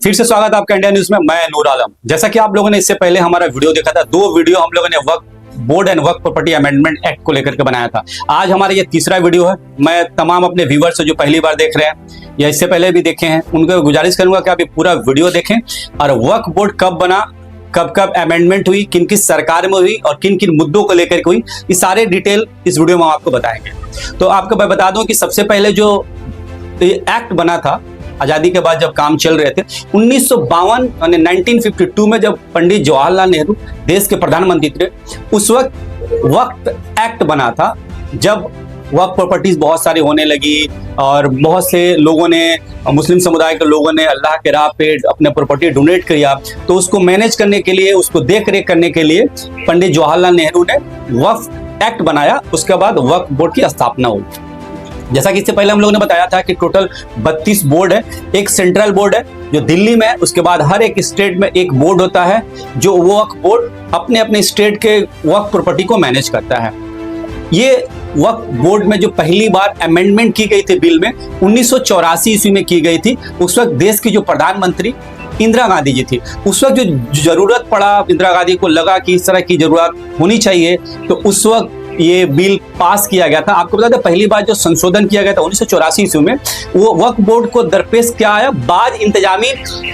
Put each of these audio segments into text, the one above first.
फिर से स्वागत है आपका इंडिया न्यूज में। मैं नूर आलम। जैसा कि आप लोगों ने इससे पहले हमारा वीडियो देखा था, 2 वीडियो हम लोगों ने Waqf board and Waqf property amendment act को लेकर के बनाया था। आज हमारा ये तीसरा वीडियो है। मैं तमाम अपने व्यूअर्स जो पहली बार देख रहे हैं या इससे पहले भी देखे हैं, उनको गुजारिश करूंगा कि आप ये पूरा वीडियो देखें और वक्फ बोर्ड कब बना, कब कब अमेंडमेंट हुई, किन किस सरकार में हुई और किन किन मुद्दों को लेकर के हुई, ये सारे डिटेल इस वीडियो में हम आपको बताएंगे। तो आपको मैं बता दूं कि सबसे पहले जो एक्ट बना था आजादी के बाद जब काम चल रहे थे 1952 यानी 1952 में जब पंडित जवाहरलाल नेहरू देश के प्रधानमंत्री थे, उस वक्त एक्ट बना था जब वक्फ प्रॉपर्टीज बहुत सारी होने लगी और बहुत से लोगों ने, मुस्लिम समुदाय के लोगों ने अल्लाह के राह पे अपने प्रॉपर्टी डोनेट किया। तो उसको मैनेज करने के लिए, उसको देख रेख करने के लिए पंडित जवाहरलाल नेहरू ने वक्फ एक्ट बनाया। उसके बाद वक्फ बोर्ड की स्थापना हुई। जैसा कि इससे पहले हम लोगों ने बताया था कि टोटल 32 बोर्ड है। एक सेंट्रल बोर्ड है जो दिल्ली में है, उसके बाद हर एक स्टेट में एक बोर्ड होता है जो वक्फ बोर्ड अपने अपने स्टेट के वक्फ प्रॉपर्टी को मैनेज करता है। ये वक्फ बोर्ड में जो पहली बार अमेंडमेंट की गई थी बिल में 1984 ईस्वी में की गई थी। उस वक्त देश की जो प्रधानमंत्री इंदिरा गांधी जी थी, उस वक्त जो जरूरत पड़ा, इंदिरा गांधी को लगा कि इस तरह की जरूरत होनी चाहिए, तो उस वक्त ये बिल पास किया गया था। आपको बता दें पहली बार जो संशोधन किया गया था 1984 ईस्वी में, वो वक्फ बोर्ड को दरपेश क्या आया, बाज इंतजामी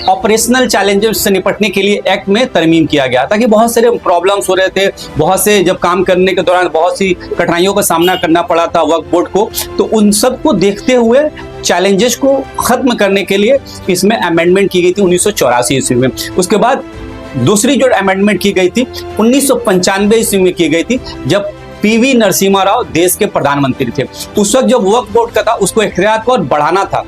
ऑपरेशनल चैलेंजेस से निपटने के लिए एक्ट में तरमीम किया गया, ताकि बहुत सारे प्रॉब्लम्स हो रहे थे, बहुत से जब काम करने के दौरान बहुत सी कठिनाइयों का सामना करना पड़ा था वक्फ बोर्ड को। तो उन सब को देखते हुए चैलेंजेस को खत्म करने के लिए इसमें अमेंडमेंट की गई थी 1984 ईस्वी में। उसके बाद दूसरी जो अमेंडमेंट की गई थी 1995 ईस्वी में की गई थी, जब पीवी नरसिम्हा राव देश के प्रधानमंत्री थे। उस वक्त जो वक्फ बोर्ड का था उसको इख्तियार को और बढ़ाना था।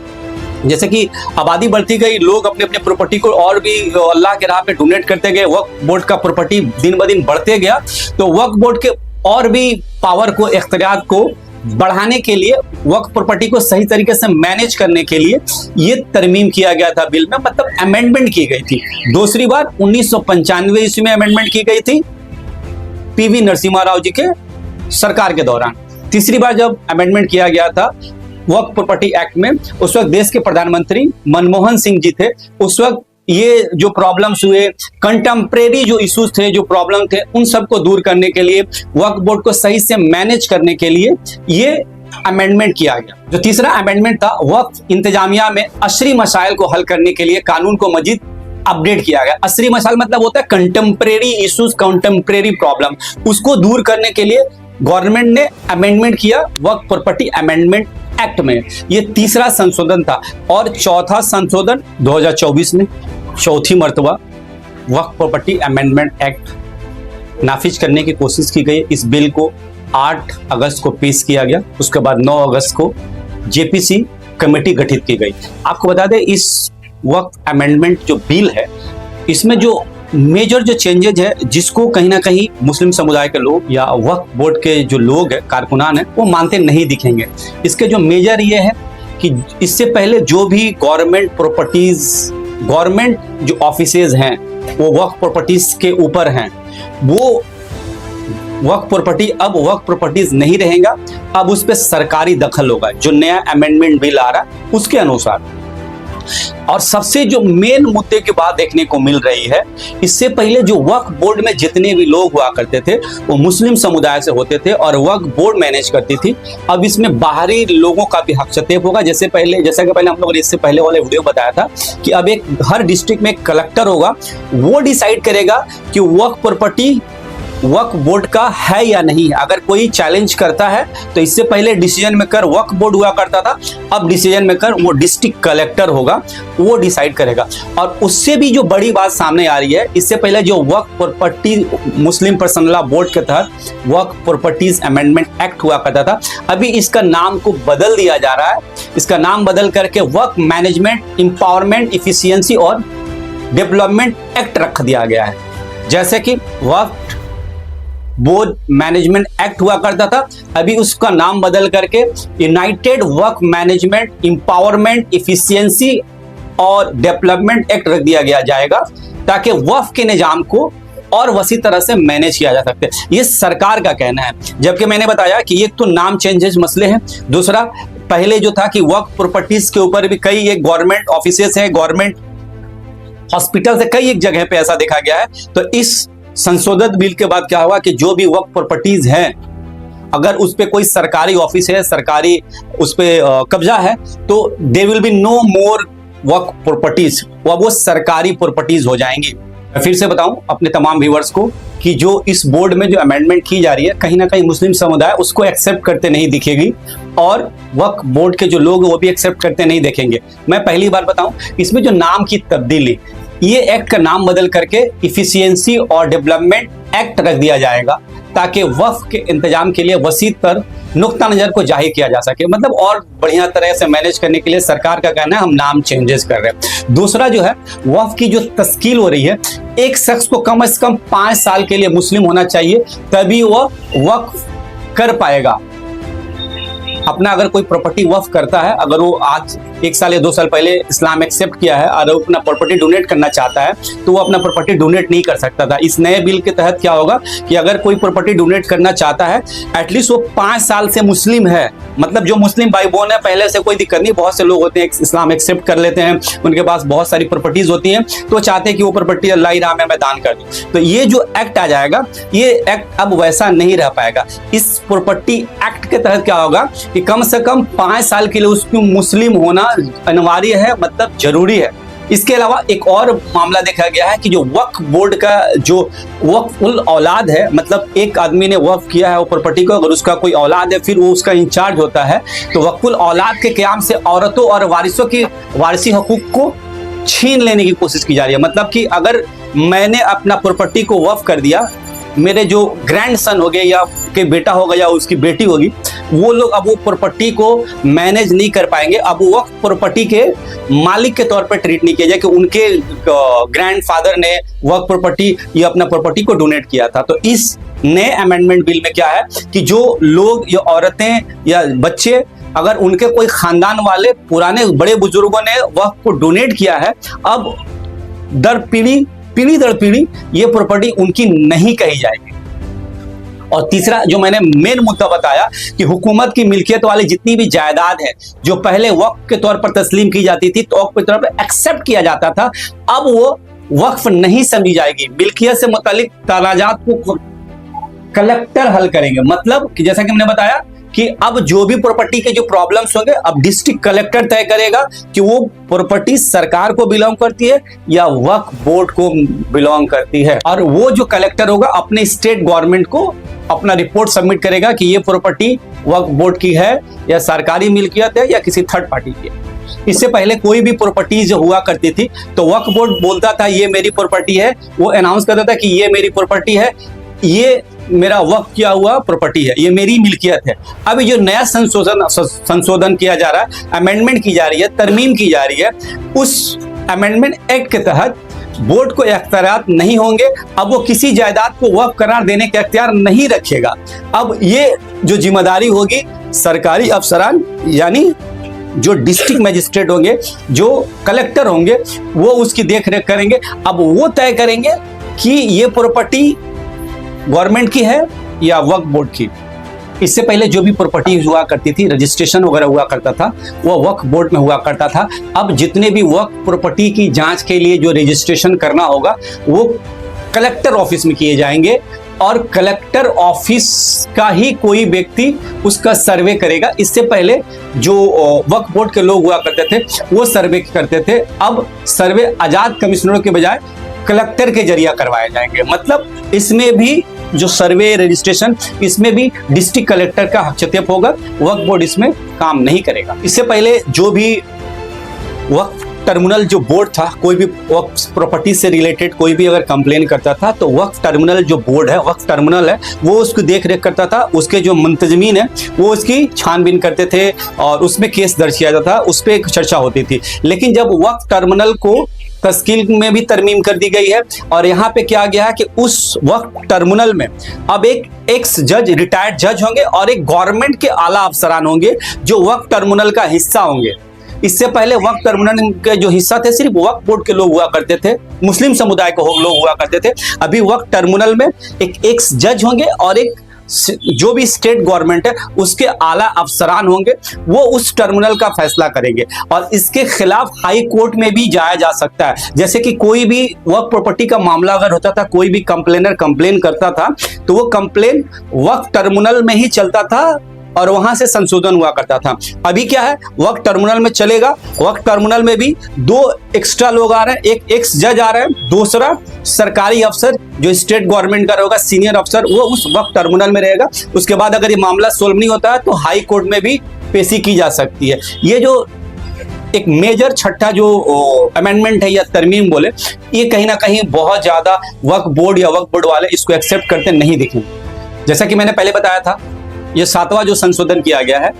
जैसे कि आबादी बढ़ती गई, लोग अपने अपने प्रॉपर्टी को और भी अल्लाह के राह पे डोनेट करते गए, वक्फ बोर्ड का प्रॉपर्टी दिन ब दिन बढ़ते गया। तो वक्फ बोर्ड के और भी पावर को, इख्तियार को बढ़ाने के लिए, वक्फ प्रॉपर्टी को सही तरीके से मैनेज करने के लिए ये तरमीम किया गया था बिल में, मतलब अमेंडमेंट की गई थी। दूसरी बार 1995 ईस्वी में अमेंडमेंट की गई थी पीवी नरसिम्हा राव जी के सरकार के दौरान। तीसरी बार जब अमेंडमेंट किया गया था वक्फ प्रॉपर्टी एक्ट में, उस वक्त देश के प्रधानमंत्री मनमोहन सिंह जी थे। उस वक्त ये जो प्रॉब्लम्स हुए, कंटेम्प्रेरी जो इश्यूज थे, जो प्रॉब्लम थे, उन सबको दूर करने के लिए, वक्फ बोर्ड को सही से मैनेज करने के लिए ये अमेंडमेंट किया गया। जो तीसरा अमेंडमेंट था, वक्फ इंतजामिया में अशरी मसाइल को हल करने के लिए कानून को मजीद अपडेट किया गया। अशरी मसाइल मतलब होता है कंटेम्प्रेरी इश्यूज, कंटेम्प्रेरी प्रॉब्लम, उसको दूर करने के लिए गवर्नमेंट ने अमेंडमेंट किया वक्फ प्रॉपर्टी अमेंडमेंट एक्ट में। ये तीसरा संशोधन था। और चौथा संशोधन 2024 में चौथी मर्तबा वक्फ प्रॉपर्टी अमेंडमेंट एक्ट नाफिज करने की कोशिश की गई। इस बिल को 8 अगस्त को पेश किया गया। उसके बाद 9 अगस्त को जेपीसी कमेटी गठित की गई। आपको बता दें इस वक्फ अमेंडमेंट जो बिल है, इसमें जो मेजर जो चेंजेज है, जिसको कहीं ना कहीं मुस्लिम समुदाय के लोग या वक्फ बोर्ड के जो लोग हैं, कारकुनान हैं, वो मानते नहीं दिखेंगे। इसके जो मेजर ये है कि इससे पहले जो भी गवर्नमेंट प्रॉपर्टीज, गवर्नमेंट जो ऑफिसेज हैं वो वक्फ प्रॉपर्टीज के ऊपर हैं, वो वक्फ प्रॉपर्टी अब वक्फ प्रॉपर्टीज नहीं रहेगा, अब उस पर सरकारी दखल होगा, जो नया अमेंडमेंट बिल आ रहा है उसके अनुसार। और सबसे जो मेन मुद्दे की बात देखने को मिल रही है, इससे पहले जो वक्फ बोर्ड में जितने भी लोग हुआ करते थे वो मुस्लिम समुदाय से होते थे और वक्फ बोर्ड मैनेज करती थी। अब इसमें बाहरी लोगों का भी हस्तक्षेप होगा। जैसा कि पहले हम लोगों ने इससे पहले वाले वीडियो बताया था कि अब एक हर डिस्ट्रिक्ट में एक कलेक्टर होगा, वो डिसाइड करेगा कि वक्फ प्रॉपर्टी वक्फ बोर्ड का है या नहीं। अगर कोई चैलेंज करता है तो इससे पहले डिसीजन मेकर वक्फ बोर्ड हुआ करता था, अब डिसीजन मेकर वो डिस्ट्रिक्ट कलेक्टर होगा, वो डिसाइड करेगा। और उससे भी जो बड़ी बात सामने आ रही है, इससे पहले जो वक्फ प्रॉपर्टी मुस्लिम पर्सनल लॉ बोर्ड के तहत वक्फ प्रॉपर्टीज अमेंडमेंट एक्ट हुआ करता था, अभी इसका नाम को बदल दिया जा रहा है। इसका नाम बदल करके वक्फ मैनेजमेंट एम्पावरमेंट इफिशियंसी और डेवलपमेंट एक्ट रख दिया गया है। जैसे कि वक्फ बोर्ड मैनेजमेंट एक्ट हुआ करता था, अभी उसका नाम बदल करके यूनाइटेड वक्फ मैनेजमेंट एम्पावरमेंट इफिशियंसी और डेवलपमेंट एक्ट रख दिया गया जाएगा, ताकि वक्फ के निजाम को और वसी तरह से मैनेज किया जा सकते हैं। ये सरकार का कहना है। जबकि मैंने बताया कि एक तो नाम चेंजेस मसले हैं, दूसरा पहले जो था कि वक्फ प्रॉपर्टीज के ऊपर भी कई एक गवर्नमेंट ऑफिसेस हैं, गवर्नमेंट हॉस्पिटल से कई एक जगह पे ऐसा देखा गया है। तो इस संशोधित बिल के बाद क्या हुआ कि जो भी वक्फ प्रॉपर्टीज हैं, अगर उस पे कोई सरकारी ऑफिस है, सरकारी उस पे कब्जा है, तो they will be no more वक्फ प्रॉपर्टीज, वो सरकारी प्रॉपर्टीज हो जाएंगी। मैं फिर से बताऊं अपने तमाम व्यूअर्स को कि जो इस बोर्ड में जो अमेंडमेंट की जा रही है, कहीं ना कहीं मुस्लिम समुदाय उसको एक्सेप्ट करते नहीं दिखेगी और वक्फ बोर्ड के जो लोग वो भी एक्सेप्ट करते नहीं देखेंगे। मैं पहली बार बताऊं, इसमें जो नाम की तब्दीली, ये एक्ट का नाम बदल करके इफिशियंसी और डेवलपमेंट एक्ट रख दिया जाएगा, ताकि वक्फ के इंतजाम के लिए वसी तर नुक्ता नजर को जाहिर किया जा सके। मतलब और बढ़िया तरह से मैनेज करने के लिए सरकार का कहना है हम नाम चेंजेस कर रहे हैं। दूसरा जो है, वक्फ की जो तस्कील हो रही है, एक शख्स को कम से कम 5 साल के लिए मुस्लिम होना चाहिए, तभी वह वक्फ कर पाएगा। अपना अगर कोई प्रॉपर्टी वक्फ करता है, अगर वो आज 1 साल या 2 साल पहले इस्लाम एक्सेप्ट किया है और अपना प्रॉपर्टी डोनेट करना चाहता है, तो वो अपना प्रॉपर्टी डोनेट नहीं कर सकता था। इस नए बिल के तहत क्या होगा कि अगर कोई प्रॉपर्टी डोनेट करना चाहता है, एटलीस्ट वो 5 साल से मुस्लिम है, मतलब जो मुस्लिम भाई बहन है, पहले से कोई दिक्कत नहीं। बहुत से लोग होते हैं इस्लाम एक्सेप्ट कर लेते हैं, उनके पास बहुत सारी प्रॉपर्टीज होती हैं, तो चाहते हैं कि वो प्रॉपर्टी अल्लाह ही राह में मैं दान कर दूं। तो ये जो एक्ट आ जाएगा, ये एक्ट अब वैसा नहीं रह पाएगा। इस प्रॉपर्टी एक्ट के तहत क्या होगा कि कम से कम 5 साल के लिए उसको मुस्लिम होना अनिवार्य है, मतलब जरूरी है। इसके अलावा एक और मामला देखा गया है कि जो वक्फ बोर्ड का जो वक्फुल औलाद है, मतलब एक आदमी ने वक्फ किया है वो प्रॉपर्टी को, अगर उसका कोई औलाद है, फिर वो उसका इंचार्ज होता है, तो वक्फुल औलाद के क़याम से औरतों और वारिसों की वारिसी हकूक को छीन लेने की कोशिश की जा रही है। मतलब कि अगर मैंने अपना प्रॉपर्टी को वक्फ कर दिया, मेरे जो ग्रैंड सन हो गए या के बेटा होगा या उसकी बेटी होगी, वो लोग अब वो प्रॉपर्टी को मैनेज नहीं कर पाएंगे। अब वो वक्फ प्रॉपर्टी के मालिक के तौर पर ट्रीट नहीं किया जाए कि उनके ग्रैंडफादर ने वक्फ प्रॉपर्टी या अपना प्रॉपर्टी को डोनेट किया था। तो इस नए अमेंडमेंट बिल में क्या है कि जो लोग या औरतें या बच्चे, अगर उनके कोई खानदान वाले पुराने बड़े बुजुर्गों ने वक्फ को डोनेट किया है, अब दर पीढ़ी दर पीढ़ी ये प्रॉपर्टी उनकी नहीं कही जाएगी। और तीसरा जो मैंने मेन मुद्दा बताया कि हुकूमत की मिल्कियत वाली जितनी भी जायदाद है, जो पहले वक्फ के तौर पर तस्लीम की जाती थी, तो वक्फ के तौर पर एक्सेप्ट किया जाता था, अब वो वक्फ नहीं समझी जाएगी। मिल्कियत से मुतालिक तनाजात को कलेक्टर हल करेंगे। मतलब कि जैसा कि मैंने बताया कि अब जो भी प्रॉपर्टी के जो प्रॉब्लम्स होंगे, अब डिस्ट्रिक्ट कलेक्टर तय करेगा कि वो प्रॉपर्टी सरकार को बिलोंग करती है या वक्फ बोर्ड को बिलोंग करती है। और वो जो कलेक्टर होगा अपने स्टेट गवर्नमेंट को अपना रिपोर्ट सबमिट करेगा कि ये प्रॉपर्टी वक्फ बोर्ड की है या सरकारी मिल्कियत है या किसी थर्ड पार्टी की है। इससे पहले कोई भी प्रॉपर्टी जो हुआ करती थी, तो वक्फ बोर्ड बोलता था ये मेरी प्रॉपर्टी है, वो अनाउंस करता था कि ये मेरी प्रॉपर्टी है, ये मेरा वक्फ किया हुआ प्रॉपर्टी है, ये मेरी मिल्कियत है। अब जो नया संशोधन किया जा रहा है, अमेंडमेंट की जा रही है, तरमीम की जा रही है, उस अमेंडमेंट एक्ट के तहत बोर्ड को इख्तियारात नहीं होंगे। अब वो किसी जायदाद को वक्फ करार देने के इख्तियार नहीं रखेगा। अब ये जो जिम्मेदारी होगी सरकारी अफसरान, यानी जो डिस्ट्रिक्ट मजिस्ट्रेट होंगे, जो कलेक्टर होंगे, वो उसकी देख रेख करेंगे। अब वो तय करेंगे कि ये प्रॉपर्टी गवर्नमेंट की है या वक्फ बोर्ड की। इससे पहले जो भी प्रॉपर्टी हुआ करती थी, रजिस्ट्रेशन वगैरह हुआ करता था, वो वक्फ बोर्ड में हुआ करता था। अब जितने भी वक्फ प्रॉपर्टी की जांच के लिए जो रजिस्ट्रेशन करना होगा, वो कलेक्टर ऑफिस में किए जाएंगे और कलेक्टर ऑफिस का ही कोई व्यक्ति उसका सर्वे करेगा। इससे पहले जो वक्फ बोर्ड के लोग हुआ करते थे, वो सर्वे करते थे। अब सर्वे आजाद कमिश्नरों के बजाय कलेक्टर के जरिए करवाए जाएंगे। मतलब इसमें भी जो सर्वे रजिस्ट्रेशन, इसमें भी डिस्ट्रिक्ट कलेक्टर का हस्तक्षेप होगा, वक्फ बोर्ड इसमें काम नहीं करेगा। इससे पहले जो भी वक्फ टर्मिनल जो बोर्ड था, कोई भी वक्फ प्रॉपर्टी से रिलेटेड कोई भी अगर कंप्लेन करता था, तो वक्फ टर्मिनल जो बोर्ड है, वक्फ टर्मिनल है, वो उसकी देख रेख करता था। उसके जो मुंतजमीन है वो उसकी छानबीन करते थे और उसमें केस दर्ज किया जाता था, उस पर एक चर्चा होती थी। लेकिन जब वक्फ टर्मिनल को तस्कील में भी तरमीम कर दी गई है और यहाँ पे क्या गया है कि उस वक्त टर्मिनल में अब एक एक्स जज, रिटायर्ड जज होंगे और एक गवर्नमेंट के आला अफसरान होंगे जो वक्त टर्मिनल का हिस्सा होंगे। इससे पहले वक्त टर्मिनल के जो हिस्सा थे सिर्फ वक्फ बोर्ड के लोग हुआ करते थे, मुस्लिम समुदाय के लोग हुआ करते थे। अभी वक्त टर्मिनल में एक एक्स जज होंगे और एक जो भी स्टेट गवर्नमेंट है उसके आला अफसरान होंगे, वो उस टर्मिनल का फैसला करेंगे और इसके खिलाफ हाई कोर्ट में भी जाया जा सकता है। जैसे कि कोई भी वक्फ प्रॉपर्टी का मामला अगर होता था, कोई भी कंप्लेनर कंप्लेन करता था तो वो कंप्लेन वक्फ टर्मिनल में ही चलता था और वहां से संशोधन हुआ करता था। अभी क्या है, वक्फ टर्मिनल में चलेगा, वक्फ टर्मिनल में भी 2 एक्स्ट्रा लोग आ रहे हैं, एक एक्स जज आ रहे हैं, दूसरा सरकारी अफसर जो स्टेट गवर्नमेंट का रहेगा, सीनियर अफसर, वो उस वक्फ टर्मिनल में रहेगा। उसके बाद अगर ये मामला सोल्व नहीं होता है तो हाई कोर्ट में भी पेशी की जा सकती है। ये जो एक मेजर छठा जो अमेंडमेंट है या तरमीम बोले, ये कहीं ना कहीं बहुत ज्यादा वक्फ बोर्ड या वक्फ बोर्ड वाले इसको एक्सेप्ट करते नहीं दिखेंगे। जैसा कि मैंने पहले बताया था, ये 7वां जो संशोधन किया गया है,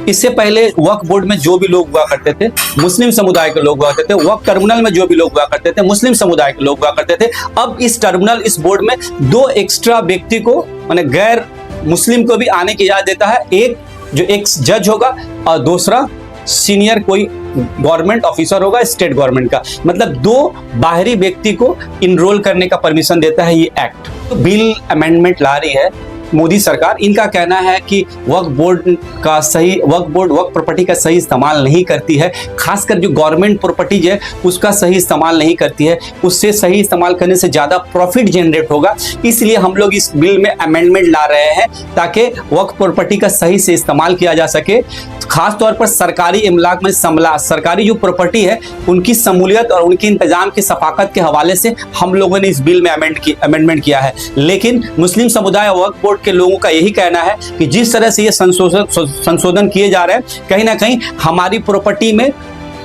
इससे पहले वक्फ बोर्ड में जो भी लोग हुआ करते थे मुस्लिम समुदाय के लोग हुआ करते थे, वक्फ टर्मिनल में जो भी लोग हुआ करते थे मुस्लिम समुदाय के लोग हुआ करते थे। अब इस टर्मिनल, इस बोर्ड में 2 एक्स्ट्रा व्यक्ति को, माने गैर मुस्लिम को भी आने की इजाजत देता है। एक जो एक्स जज होगा और दूसरा सीनियर कोई गवर्नमेंट ऑफिसर होगा स्टेट गवर्नमेंट का, मतलब 2 बाहरी व्यक्ति को इनरोल करने का परमिशन देता है ये एक्ट। तो बिल अमेंडमेंट ला रही है मोदी सरकार। इनका कहना है कि वक्फ बोर्ड वक्फ प्रॉपर्टी का सही इस्तेमाल नहीं करती है, खासकर जो गवर्नमेंट प्रॉपर्टीज है उसका सही इस्तेमाल नहीं करती है, उससे सही इस्तेमाल करने से ज्यादा प्रॉफिट जनरेट होगा। इसलिए हम लोग इस बिल में अमेंडमेंट ला रहे हैं ताकि वक्फ प्रॉपर्टी का सही से इस्तेमाल किया जा सके। खास तौर पर सरकारी इमलाक में सरकारी जो प्रॉपर्टी है उनकी शमूलियत और उनके इंतजाम की सफाकत के हवाले से हम लोगों ने इस बिल में अमेंडमेंट किया है। लेकिन मुस्लिम समुदाय और वक्फ बोर्ड के लोगों का यही कहना है कि जिस तरह से ये संशोधन किए जा रहे हैं, कहीं ना कहीं हमारी प्रॉपर्टी में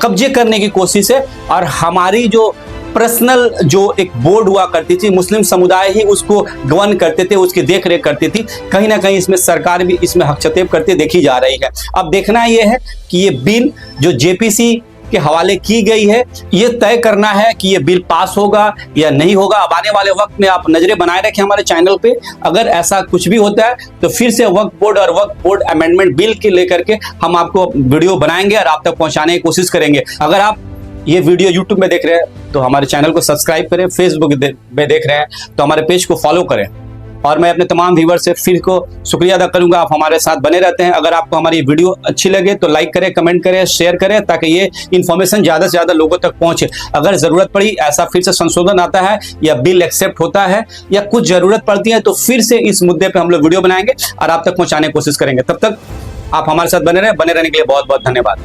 कब्जे करने की कोशिश है और हमारी जो पर्सनल जो एक बोर्ड हुआ करती थी, मुस्लिम समुदाय ही उसको गवर्न करते थे, उसकी देख रेख करती थी, कहीं ना कहीं इसमें सरकार भी इसमें हस्तक्षेप करते देखी जा रही है। अब देखना यह है कि ये बिल जो जेपीसी के हवाले की गई है, ये तय करना है कि ये बिल पास होगा या नहीं होगा। अब आने वाले वक्त में आप नजरें बनाए रखें हमारे चैनल पे, अगर ऐसा कुछ भी होता है तो फिर से वक्फ बोर्ड और वक्फ बोर्ड अमेंडमेंट बिल के लेकर के हम आपको वीडियो बनाएंगे और आप तक पहुंचाने की कोशिश करेंगे। अगर आप ये वीडियो यूट्यूब में देख रहे हैं तो हमारे चैनल को सब्सक्राइब करें, फेसबुक में देख रहे हैं तो हमारे पेज को फॉलो करें। और मैं अपने तमाम व्यूअर से फिर को शुक्रिया अदा करूंगा, आप हमारे साथ बने रहते हैं। अगर आपको हमारी वीडियो अच्छी लगे तो लाइक करें, कमेंट करें, शेयर करें ताकि ये इन्फॉर्मेशन ज़्यादा से ज़्यादा लोगों तक पहुंचे। अगर ज़रूरत पड़ी, ऐसा फिर से संशोधन आता है या बिल एक्सेप्ट होता है या कुछ ज़रूरत पड़ती है तो फिर से इस मुद्दे पर हम लोग वीडियो बनाएंगे और आप तक पहुँचाने की कोशिश करेंगे। तब तक आप हमारे साथ बने रहने के लिए बहुत बहुत धन्यवाद।